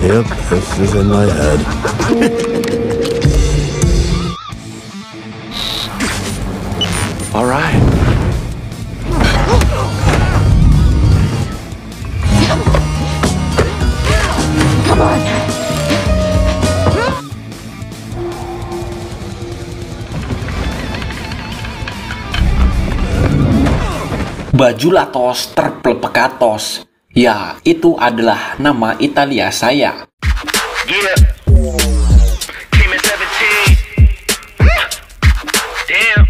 Yep, this is in my head. Alright. Come on. Baju Latos terpelepatos. Ya, itu adalah nama Italia saya. Yeah. Team at 17. Damn.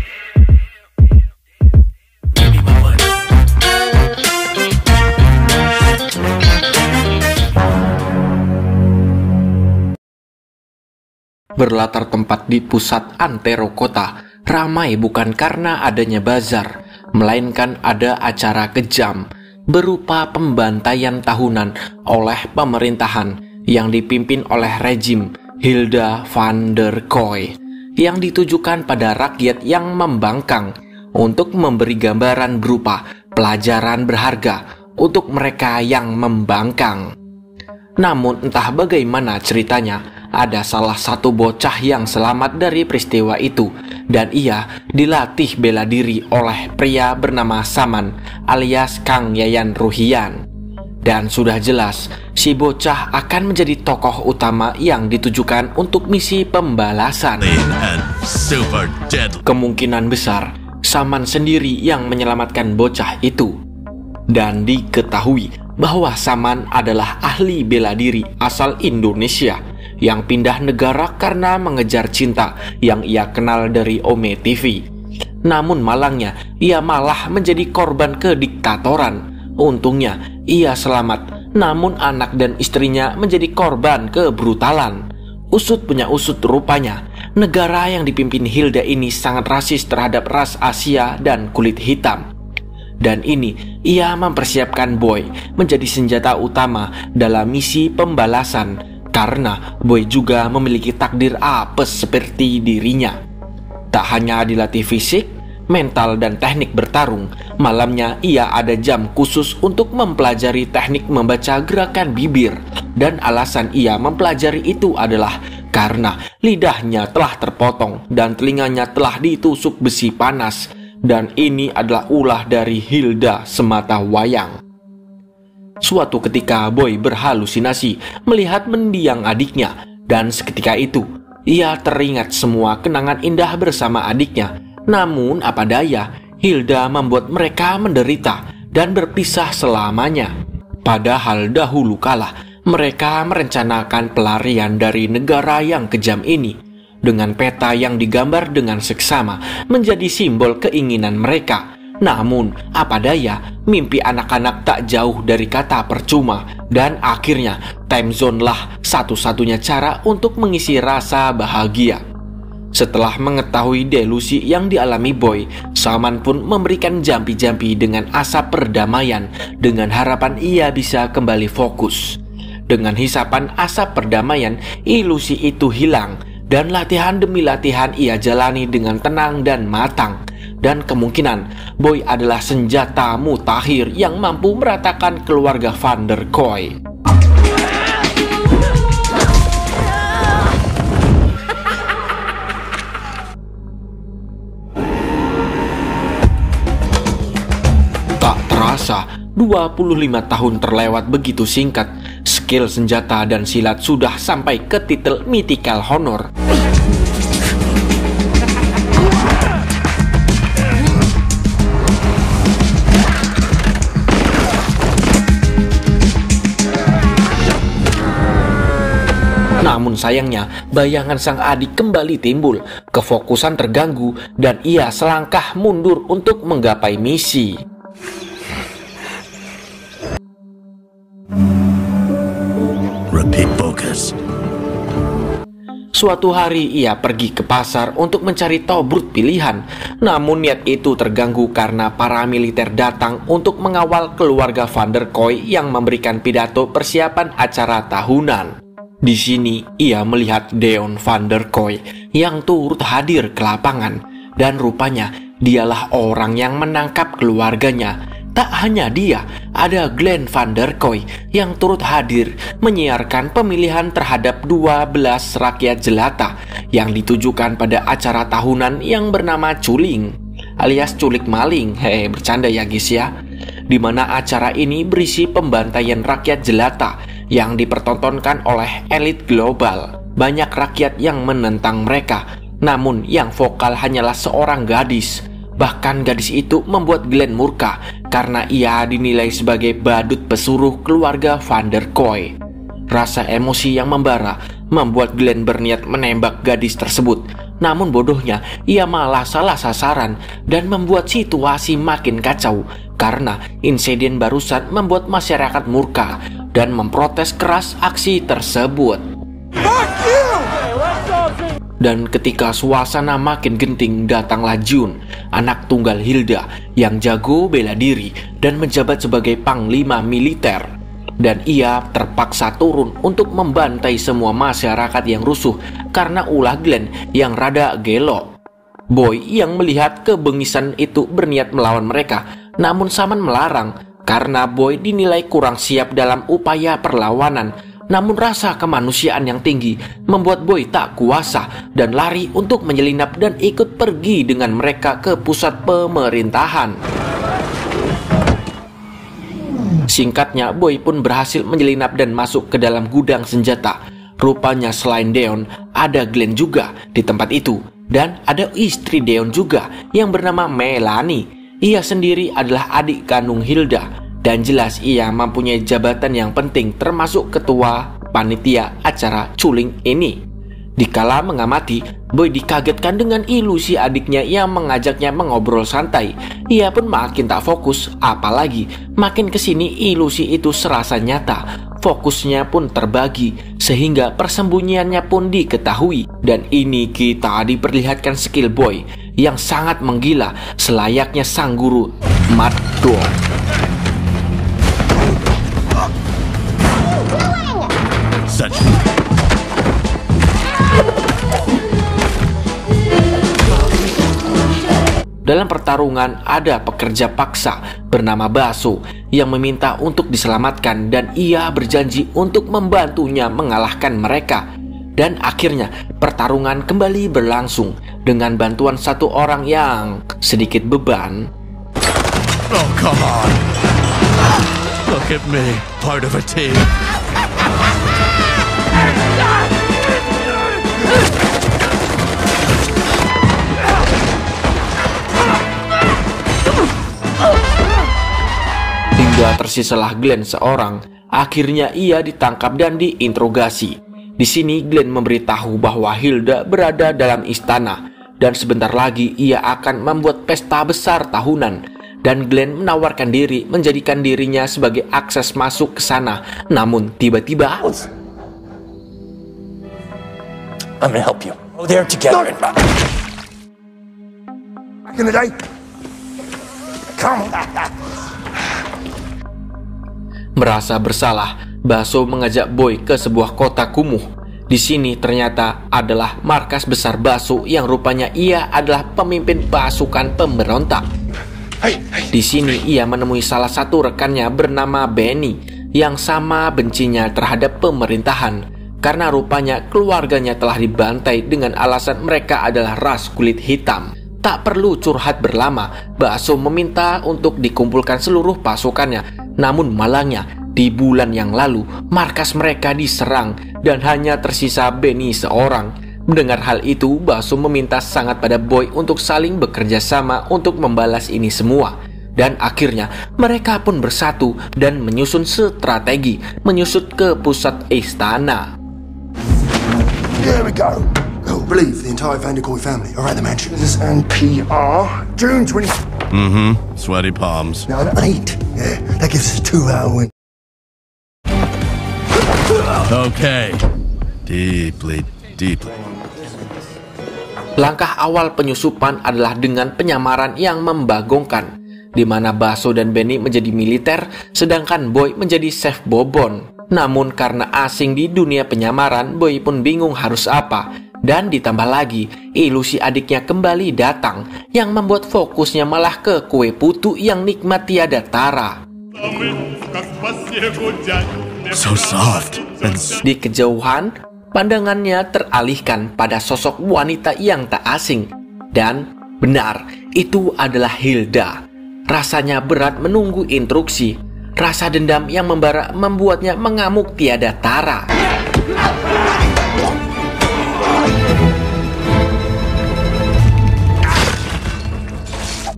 Berlatar tempat di pusat antero kota, ramai bukan karena adanya bazar, melainkan ada acara kejam berupa pembantaian tahunan oleh pemerintahan yang dipimpin oleh rejim Hilda van der Kooi yang ditujukan pada rakyat yang membangkang untuk memberi gambaran berupa pelajaran berharga untuk mereka yang membangkang. Namun entah bagaimana ceritanya, ada salah satu bocah yang selamat dari peristiwa itu dan ia dilatih bela diri oleh pria bernama Saman alias Kang Yayan Ruhian. Dan sudah jelas si bocah akan menjadi tokoh utama yang ditujukan untuk misi pembalasan. Kemungkinan besar Saman sendiri yang menyelamatkan bocah itu. Dan diketahui bahwa Saman adalah ahli bela diri asal Indonesia yang pindah negara karena mengejar cinta yang ia kenal dari Ome TV. Namun malangnya, ia malah menjadi korban kediktatoran. Untungnya, ia selamat, namun anak dan istrinya menjadi korban kebrutalan. Usut punya usut rupanya, negara yang dipimpin Hilda ini sangat rasis terhadap ras Asia dan kulit hitam. Dan ini ia mempersiapkan Boy menjadi senjata utama dalam misi pembalasan karena Boy juga memiliki takdir apes seperti dirinya. Tak hanya dilatih fisik, mental dan teknik bertarung, malamnya ia ada jam khusus untuk mempelajari teknik membaca gerakan bibir. Dan alasan ia mempelajari itu adalah karena lidahnya telah terpotong dan telinganya telah ditusuk besi panas. Dan ini adalah ulah dari Hilda semata wayang. Suatu ketika Boy berhalusinasi melihat mendiang adiknya. Dan seketika itu ia teringat semua kenangan indah bersama adiknya. Namun apa daya, Hilda membuat mereka menderita dan berpisah selamanya. Padahal dahulu kala mereka merencanakan pelarian dari negara yang kejam ini. Dengan peta yang digambar dengan seksama menjadi simbol keinginan mereka. Namun, apa daya, mimpi anak-anak tak jauh dari kata percuma. Dan akhirnya, time zone lah satu-satunya cara untuk mengisi rasa bahagia. Setelah mengetahui delusi yang dialami Boy, Saman pun memberikan jampi-jampi dengan asap perdamaian dengan harapan ia bisa kembali fokus. Dengan hisapan asap perdamaian, ilusi itu hilang. Dan latihan demi latihan ia jalani dengan tenang dan matang. Dan kemungkinan Boy adalah senjata mutakhir yang mampu meratakan keluarga van der Kooi. Tak terasa 25 tahun terlewat begitu singkat. Skill senjata dan silat sudah sampai ke titel mythical honor. Namun sayangnya, bayangan sang adik kembali timbul, kefokusan terganggu, dan ia selangkah mundur untuk menggapai misi. Suatu hari ia pergi ke pasar untuk mencari tobrut pilihan. Namun niat itu terganggu karena para militer datang untuk mengawal keluarga van der Kooi yang memberikan pidato persiapan acara tahunan. Di sini ia melihat Deon van der Kooi yang turut hadir ke lapangan. Dan rupanya dialah orang yang menangkap keluarganya Tak hanya dia, ada Glenn Van der Kooi yang turut hadir menyiarkan pemilihan terhadap 12 rakyat jelata yang ditujukan pada acara tahunan yang bernama Culing alias culik maling. Bercanda ya guys ya. Di mana acara ini berisi pembantaian rakyat jelata yang dipertontonkan oleh elit global. Banyak rakyat yang menentang mereka, namun yang vokal hanyalah seorang gadis. Bahkan gadis itu membuat Glenn murka karena ia dinilai sebagai badut pesuruh keluarga Van der Kooi. Rasa emosi yang membara membuat Glenn berniat menembak gadis tersebut. Namun bodohnya, ia malah salah sasaran dan membuat situasi makin kacau karena insiden barusan membuat masyarakat murka dan memprotes keras aksi tersebut. Dan ketika suasana makin genting, datanglah June, anak tunggal Hilda yang jago bela diri dan menjabat sebagai panglima militer. Dan ia terpaksa turun untuk membantai semua masyarakat yang rusuh karena ulah Glenn yang rada gelo. Boy yang melihat kebengisan itu berniat melawan mereka, namun Saman melarang karena Boy dinilai kurang siap dalam upaya perlawanan. Namun rasa kemanusiaan yang tinggi membuat Boy tak kuasa dan lari untuk menyelinap dan ikut pergi dengan mereka ke pusat pemerintahan. Singkatnya, Boy pun berhasil menyelinap dan masuk ke dalam gudang senjata. Rupanya selain Deon, ada Glenn juga di tempat itu. Dan ada istri Deon juga yang bernama Melanie. Ia sendiri adalah adik kandung Hilda. Dan jelas ia mempunyai jabatan yang penting termasuk ketua panitia acara Culing ini. Dikala mengamati, Boy dikagetkan dengan ilusi adiknya yang mengajaknya mengobrol santai. Ia pun makin tak fokus, apalagi makin kesini ilusi itu serasa nyata. Fokusnya pun terbagi, sehingga persembunyiannya pun diketahui. Dan ini kita diperlihatkan skill Boy yang sangat menggila, selayaknya sang guru Mad Dog. Dalam pertarungan ada pekerja paksa bernama Baso yang meminta untuk diselamatkan dan ia berjanji untuk membantunya mengalahkan mereka. Dan akhirnya pertarungan kembali berlangsung dengan bantuan satu orang yang sedikit beban. Oh, come on. Look at me, part of a team. Hingga tersisalah Glenn seorang. Akhirnya ia ditangkap dan diinterogasi. Di sini Glenn memberitahu bahwa Hilda berada dalam istana dan sebentar lagi ia akan membuat pesta besar tahunan. Dan Glenn menawarkan diri menjadikan dirinya sebagai akses masuk ke sana. Namun tiba-tiba I'm gonna help you. Go there together. Back in the day. Come on. merasa bersalah, Baso mengajak Boy ke sebuah kota kumuh. Di sini ternyata adalah markas besar Baso yang rupanya ia adalah pemimpin pasukan pemberontak. Di sini ia menemui salah satu rekannya bernama Benny yang sama bencinya terhadap pemerintahan karena rupanya keluarganya telah dibantai dengan alasan mereka adalah ras kulit hitam. Tak perlu curhat berlama, Baso meminta untuk dikumpulkan seluruh pasukannya. Namun malangnya, di bulan yang lalu markas mereka diserang dan hanya tersisa Benny seorang. Mendengar hal itu, Baso meminta sangat pada Boy untuk saling bekerja sama untuk membalas ini semua. Dan akhirnya mereka pun bersatu dan menyusun strategi menyusut ke pusat istana. Here we go. We'll relieve the entire Van der Kooi family are at the mansion. And PR, June 20. Sweaty palms. Now, 8. Yeah, that gives us a 2-hour win. Okay. Deeply. Langkah awal penyusupan adalah dengan penyamaran yang membagongkan, di mana Baso dan Benny menjadi militer, sedangkan Boy menjadi chef bobon. Namun karena asing di dunia penyamaran, Boy pun bingung harus apa. Dan ditambah lagi, ilusi adiknya kembali datang yang membuat fokusnya malah ke kue putu yang nikmat tiada tara. So soft and Di kejauhan, pandangannya teralihkan pada sosok wanita yang tak asing. Dan benar, itu adalah Hilda. Rasanya berat menunggu instruksi. Rasa dendam yang membara membuatnya mengamuk tiada tara.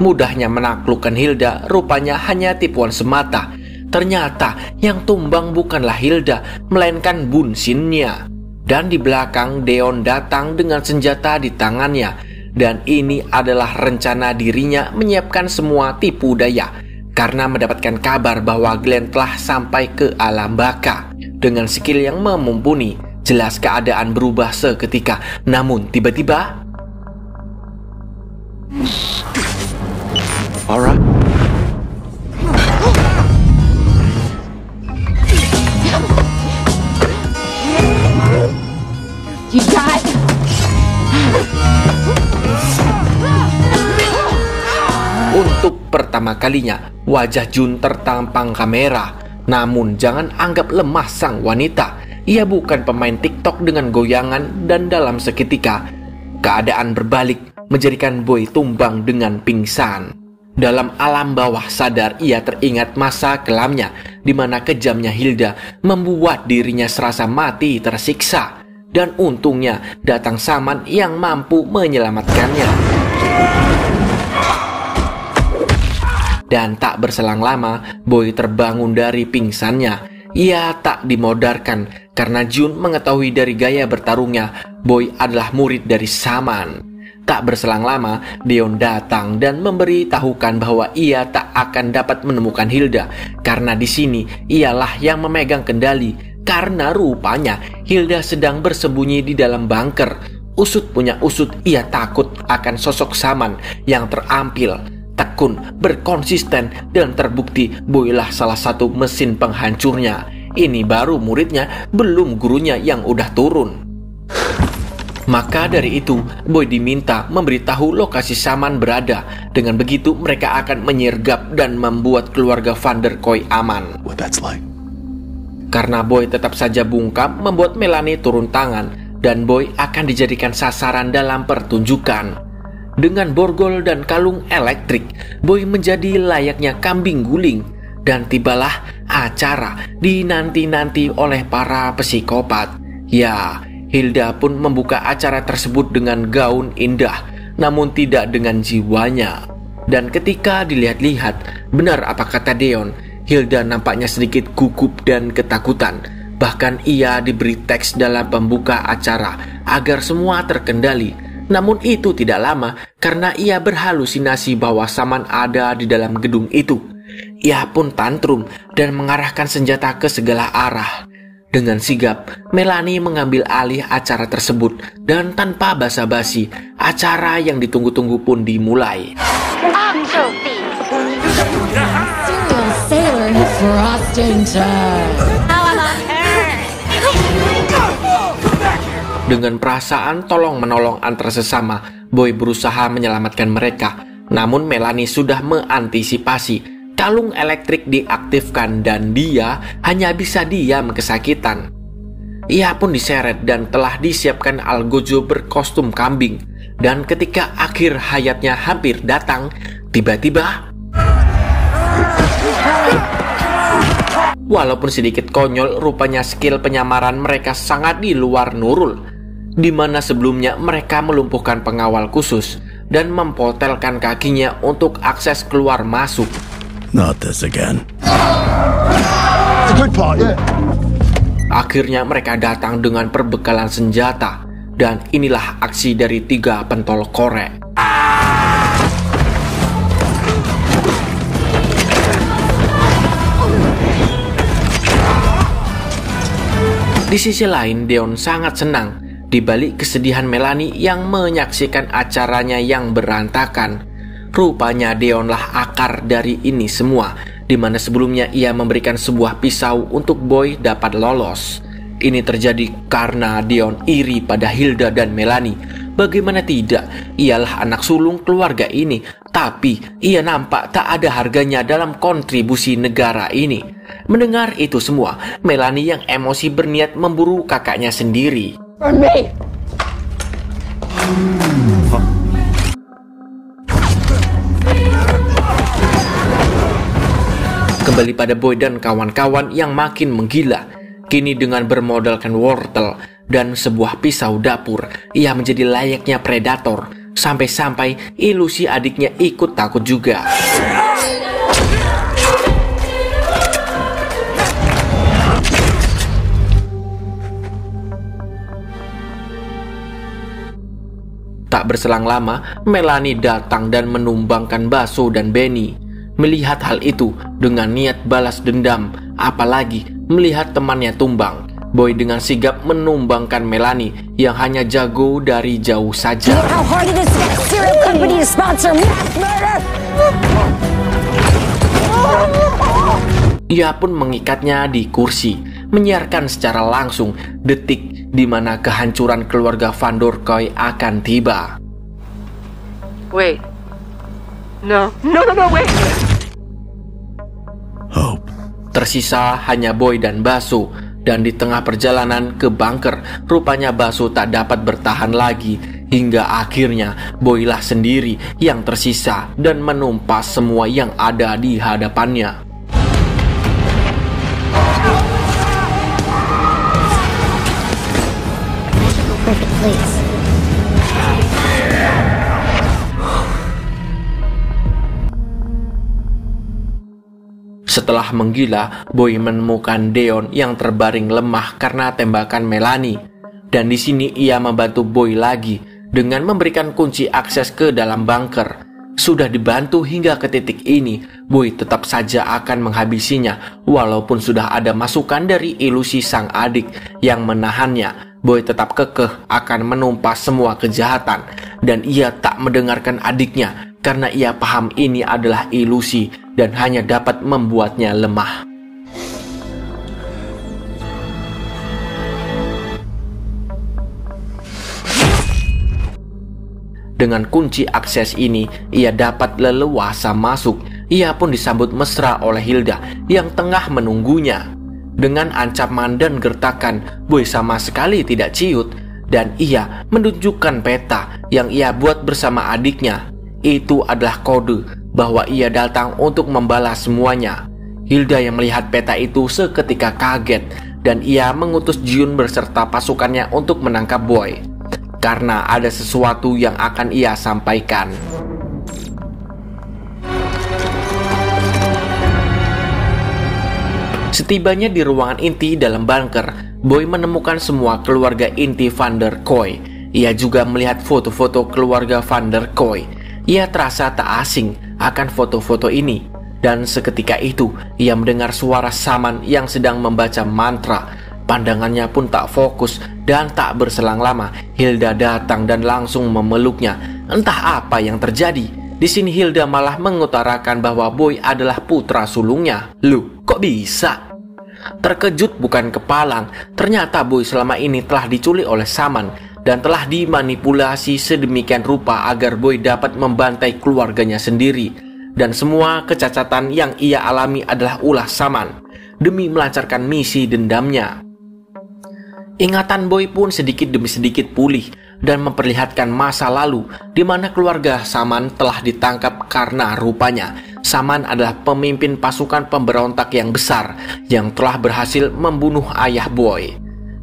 Mudahnya menaklukkan Hilda rupanya hanya tipuan semata. Ternyata yang tumbang bukanlah Hilda, melainkan bunsinnya. Dan di belakang Deon datang dengan senjata di tangannya. Dan ini adalah rencana dirinya menyiapkan semua tipu daya. Karena mendapatkan kabar bahwa Glenn telah sampai ke alam baka. Dengan skill yang mumpuni, jelas keadaan berubah seketika. Namun tiba-tiba Alright. You got. Untuk pertama kalinya, wajah Jun tertampang kamera. Namun jangan anggap lemah sang wanita. Ia bukan pemain TikTok dengan goyangan dan dalam seketika keadaan berbalik menjadikan Boy tumbang dengan pingsan. Dalam alam bawah sadar ia teringat masa kelamnya di mana kejamnya Hilda membuat dirinya serasa mati tersiksa. Dan untungnya datang Saman yang mampu menyelamatkannya. Dan tak berselang lama, Boy terbangun dari pingsannya. Ia tak dimodarkan karena Jun mengetahui dari gaya bertarungnya, Boy adalah murid dari Saman. Tak berselang lama, Deon datang dan memberitahukan bahwa ia tak akan dapat menemukan Hilda karena di sini ialah yang memegang kendali. Karena rupanya Hilda sedang bersembunyi di dalam bunker. Usut punya usut, ia takut akan sosok Saman yang terampil, tekun, berkonsisten, dan terbukti Boylah salah satu mesin penghancurnya. Ini baru muridnya, belum gurunya yang udah turun. Maka dari itu, Boy diminta memberitahu lokasi Saman berada. Dengan begitu mereka akan menyergap dan membuat keluarga Van der Kooi aman. what that's like. Karena Boy tetap saja bungkam, membuat Melanie turun tangan. Dan Boy akan dijadikan sasaran dalam pertunjukan. Dengan borgol dan kalung elektrik, Boy menjadi layaknya kambing guling. Dan tibalah acara dinanti-nanti oleh para psikopat. Ya, Hilda pun membuka acara tersebut dengan gaun indah, namun tidak dengan jiwanya. Dan ketika dilihat-lihat, benar apa kata Deon, Hilda nampaknya sedikit gugup dan ketakutan. Bahkan ia diberi teks dalam pembuka acara agar semua terkendali. Namun itu tidak lama karena ia berhalusinasi bahwa Saman ada di dalam gedung itu. Ia pun tantrum dan mengarahkan senjata ke segala arah. Dengan sigap, Melanie mengambil alih acara tersebut dan tanpa basa-basi, acara yang ditunggu-tunggu pun dimulai. Serial sailor frosting time. Dengan perasaan tolong-menolong antar sesama, Boy berusaha menyelamatkan mereka. Namun Melanie sudah mengantisipasi. Kalung elektrik diaktifkan dan dia hanya bisa diam kesakitan. Ia pun diseret dan telah disiapkan Algojo berkostum kambing. Dan ketika akhir hayatnya hampir datang, tiba-tiba walaupun sedikit konyol, rupanya skill penyamaran mereka sangat di luar Nurul. Di mana sebelumnya mereka melumpuhkan pengawal khusus dan mempotelkan kakinya untuk akses keluar masuk. Not this again. It's a good part, yeah. Akhirnya mereka datang dengan perbekalan senjata. Dan inilah aksi dari 3 pentol korek. Di sisi lain, Deon sangat senang di balik kesedihan Melanie yang menyaksikan acaranya yang berantakan. Rupanya Deonlah akar dari ini semua, di mana sebelumnya ia memberikan sebuah pisau untuk Boy dapat lolos. ini terjadi karena Dion iri pada Hilda dan Melanie. Bagaimana tidak, ialah anak sulung keluarga ini, tapi ia nampak tak ada harganya dalam kontribusi negara ini. Mendengar itu semua, Melanie yang emosi berniat memburu kakaknya sendiri. Kembali pada Boy dan kawan-kawan yang makin menggila. Kini dengan bermodalkan wortel dan sebuah pisau dapur, ia menjadi layaknya predator. Sampai-sampai ilusi adiknya ikut takut juga. Tak berselang lama, Melanie datang dan menumbangkan Baso dan Benny. Melihat hal itu dengan niat balas dendam, apalagi melihat temannya tumbang, Boy dengan sigap menumbangkan Melanie yang hanya jago dari jauh saja. Ia pun mengikatnya di kursi, menyiarkan secara langsung detik di mana kehancuran keluarga Van der Kooi akan tiba. Wait. No, wait! Hope. Tersisa hanya Boy dan Baso, dan di tengah perjalanan ke bunker, rupanya Baso tak dapat bertahan lagi, hingga akhirnya Boy lah sendiri yang tersisa dan menumpas semua yang ada di hadapannya. Perfect place. Setelah menggila, Boy menemukan Dion yang terbaring lemah karena tembakan Melanie. Dan di sini ia membantu Boy lagi dengan memberikan kunci akses ke dalam bunker. Sudah dibantu hingga ke titik ini, Boy tetap saja akan menghabisinya. Walaupun sudah ada masukan dari ilusi sang adik yang menahannya, Boy tetap kekeh akan menumpas semua kejahatan. Dan ia tak mendengarkan adiknya karena ia paham ini adalah ilusi dan hanya dapat membuatnya lemah. Dengan kunci akses ini, ia dapat leluasa masuk. Ia pun disambut mesra oleh Hilda yang tengah menunggunya. Dengan ancaman dan gertakan, Boy sama sekali tidak ciut, dan ia menunjukkan peta yang ia buat bersama adiknya. Itu adalah kode bahwa ia datang untuk membalas semuanya. Hilda yang melihat peta itu seketika kaget, dan ia mengutus Jun berserta pasukannya untuk menangkap Boy, karena ada sesuatu yang akan ia sampaikan. Setibanya di ruangan inti dalam bunker, Boy menemukan semua keluarga inti Van der Kooi. Ia juga melihat foto-foto keluarga Van der Kooi. Ia terasa tak asing akan foto-foto ini. Dan seketika itu, ia mendengar suara Saman yang sedang membaca mantra. Pandangannya pun tak fokus, dan tak berselang lama Hilda datang dan langsung memeluknya. Entah apa yang terjadi. Di sini Hilda malah mengutarakan bahwa Boy adalah putra sulungnya. Loh, kok bisa? Terkejut bukan kepalang, ternyata Boy selama ini telah diculik oleh Saman dan telah dimanipulasi sedemikian rupa agar Boy dapat membantai keluarganya sendiri. Dan semua kecacatan yang ia alami adalah ulah Saman demi melancarkan misi dendamnya. Ingatan Boy pun sedikit demi sedikit pulih dan memperlihatkan masa lalu di mana keluarga Saman telah ditangkap karena rupanya Saman adalah pemimpin pasukan pemberontak yang besar yang telah berhasil membunuh ayah Boy.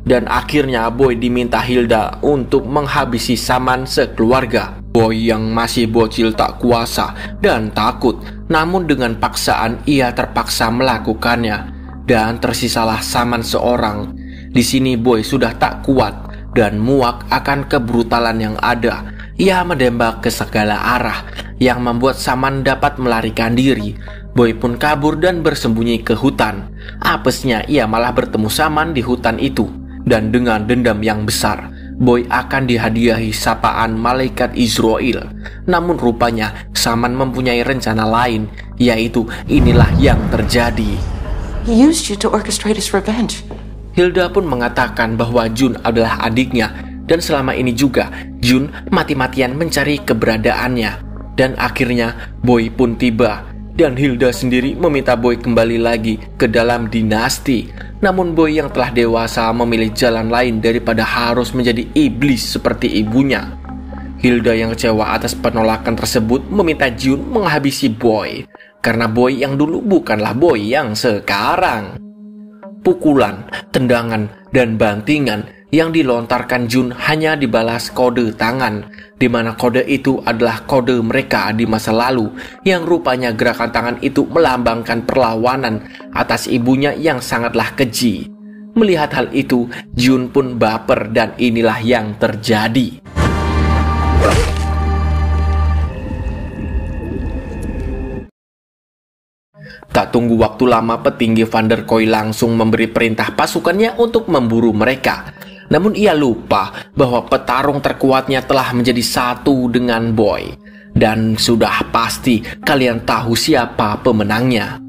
Dan akhirnya Boy diminta Hilda untuk menghabisi Saman sekeluarga. Boy yang masih bocil tak kuasa dan takut, namun dengan paksaan ia terpaksa melakukannya. Dan tersisalah Saman seorang. Di sini Boy sudah tak kuat dan muak akan kebrutalan yang ada. Ia menembak ke segala arah yang membuat Saman dapat melarikan diri. Boy pun kabur dan bersembunyi ke hutan. Apesnya ia malah bertemu Saman di hutan itu. Dan dengan dendam yang besar, Boy akan dihadiahi sapaan malaikat Israel. Namun rupanya Saman mempunyai rencana lain, yaitu inilah yang terjadi. He used you to orchestrate his revenge. Hilda pun mengatakan bahwa Jun adalah adiknya, dan selama ini juga Jun mati-matian mencari keberadaannya. Dan akhirnya Boy pun tiba, dan Hilda sendiri meminta Boy kembali lagi ke dalam dinasti. Namun Boy yang telah dewasa memilih jalan lain daripada harus menjadi iblis seperti ibunya. Hilda yang kecewa atas penolakan tersebut meminta Jun menghabisi Boy, karena Boy yang dulu bukanlah Boy yang sekarang. Pukulan, tendangan, dan bantingan yang dilontarkan Jun hanya dibalas kode tangan, di mana kode itu adalah kode mereka di masa lalu, yang rupanya gerakan tangan itu melambangkan perlawanan atas ibunya yang sangatlah keji. Melihat hal itu, Jun pun baper, dan inilah yang terjadi. Tak tunggu waktu lama, petinggi Van der Kooi langsung memberi perintah pasukannya untuk memburu mereka. Namun ia lupa bahwa petarung terkuatnya telah menjadi satu dengan Boy. Dan sudah pasti kalian tahu siapa pemenangnya.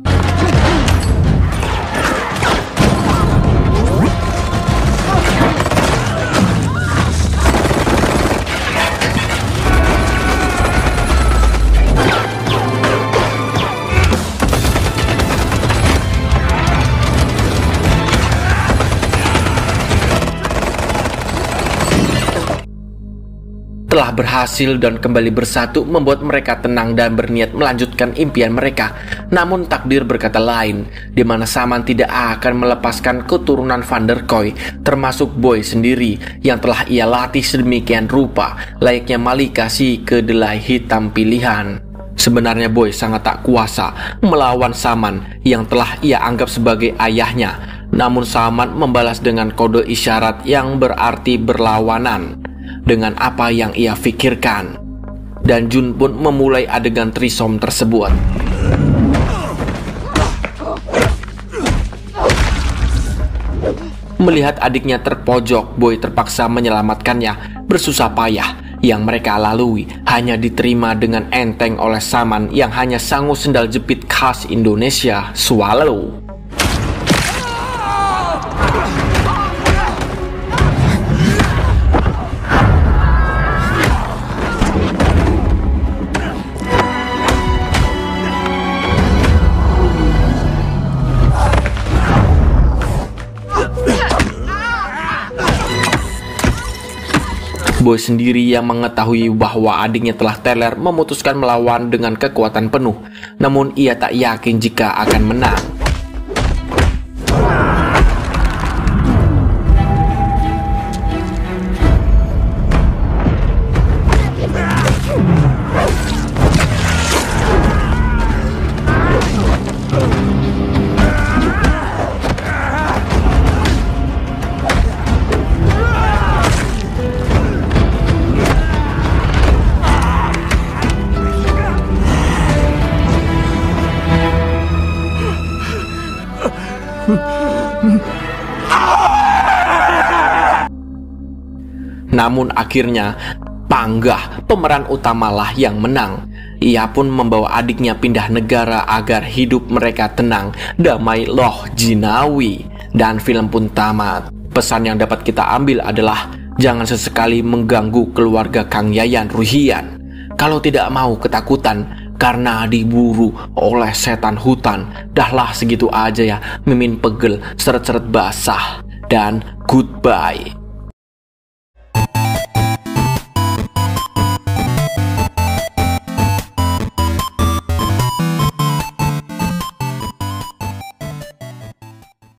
Telah berhasil dan kembali bersatu membuat mereka tenang dan berniat melanjutkan impian mereka. Namun takdir berkata lain, di mana Saman tidak akan melepaskan keturunan Van der Kooi, termasuk Boy sendiri yang telah ia latih sedemikian rupa, layaknya Malika si kedelai hitam pilihan. Sebenarnya Boy sangat tak kuasa melawan Saman yang telah ia anggap sebagai ayahnya. Namun Saman membalas dengan kode isyarat yang berarti berlawanan dengan apa yang ia pikirkan. Dan Jun pun memulai adegan trisom tersebut. Melihat adiknya terpojok, Boy terpaksa menyelamatkannya. Bersusah payah yang mereka lalui hanya diterima dengan enteng oleh Saman yang hanya sanggup sendal jepit khas Indonesia, swallow. Boy sendiri yang mengetahui bahwa adiknya telah teler memutuskan melawan dengan kekuatan penuh. Namun ia tak yakin jika akan menang. Namun akhirnya Panggah, pemeran utamalah yang menang. Ia pun membawa adiknya pindah negara agar hidup mereka tenang, damai loh jinawi. Dan film pun tamat. Pesan yang dapat kita ambil adalah jangan sesekali mengganggu keluarga Kang Yayan Ruhian. Kalau tidak mau ketakutan karena diburu oleh setan hutan, dahlah segitu aja ya, mimin pegel, seret-seret basah. Dan goodbye.